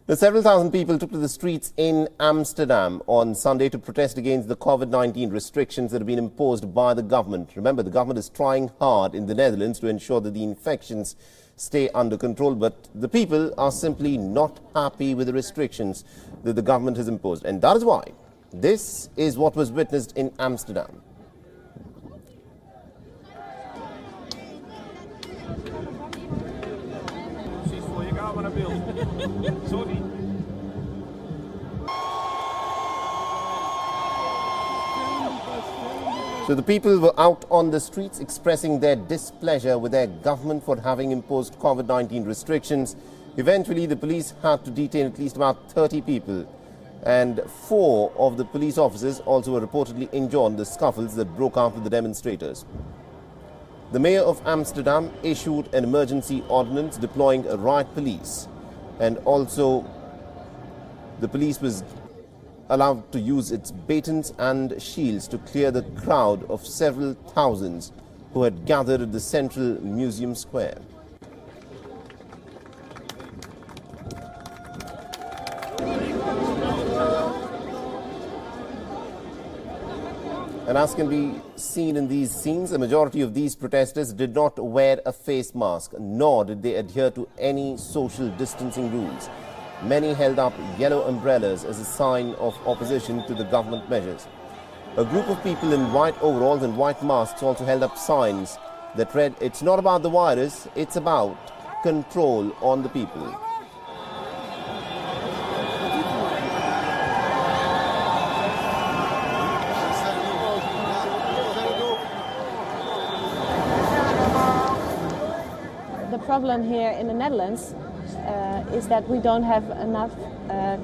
Several thousand people took to the streets in Amsterdam on Sunday to protest against the COVID-19 restrictions that have been imposed by the government. Remember, the government is trying hard in the Netherlands to ensure that the infections stay under control, but the people are simply not happy with the restrictions that the government has imposed. And that is why this is what was witnessed in Amsterdam. Sorry. So the people were out on the streets expressing their displeasure with their government for having imposed COVID-19 restrictions. Eventually, the police had to detain at least about 30 people, and 4 of the police officers also were reportedly injured in the scuffles that broke out with the demonstrators. The mayor of Amsterdam issued an emergency ordinance deploying a riot police, and also the police was allowed to use its batons and shields to clear the crowd of several thousands who had gathered at the central museum square. And as can be seen in these scenes, a majority of these protesters did not wear a face mask, nor did they adhere to any social distancing rules. Many held up yellow umbrellas as a sign of opposition to the government measures. A group of people in white overalls and white masks also held up signs that read, "It's not about the virus, it's about control on the people." The problem here in the Netherlands is that we don't have enough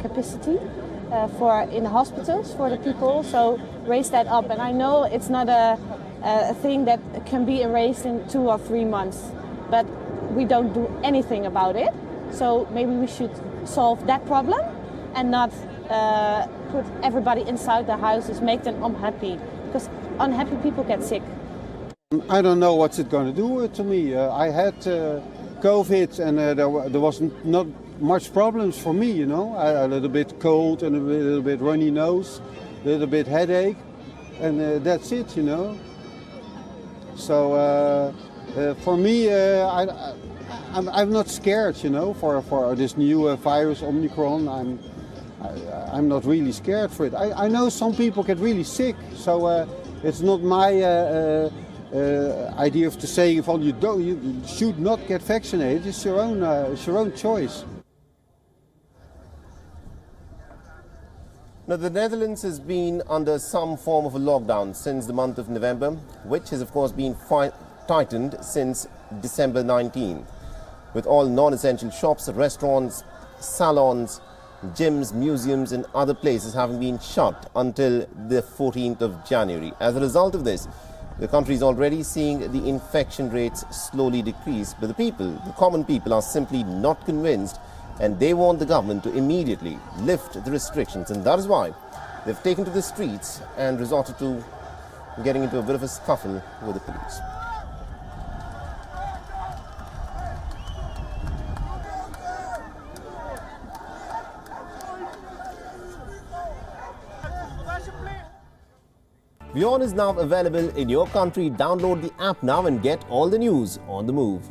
capacity in the hospitals for the people, so raise that up. And I know it's not a thing that can be erased in 2 or 3 months, but we don't do anything about it. So maybe we should solve that problem and not put everybody inside the houses, make them unhappy, because unhappy people get sick. I don't know what's it going to do to me. I had COVID and there wasn't not much problems for me, you know. I had a little bit cold and a little bit runny nose, a little bit headache, and that's it, you know. So for me, I'm not scared, you know, for this new virus, Omicron. I'm not really scared for it. I know some people get really sick, so it's not my idea of to say if you should not get vaccinated. It's your own choice. Now, the Netherlands has been under some form of a lockdown since the month of November, which has of course been tightened since December 19th, with all non-essential shops, restaurants, salons, gyms, museums and other places having been shut until the 14th of January. As a result of this, the country is already seeing the infection rates slowly decrease, but the common people are simply not convinced, and they want the government to immediately lift the restrictions, and that is why they've taken to the streets and resorted to getting into a bit of a scuffle with the police. WION is now available in your country. Download the app now and get all the news on the move.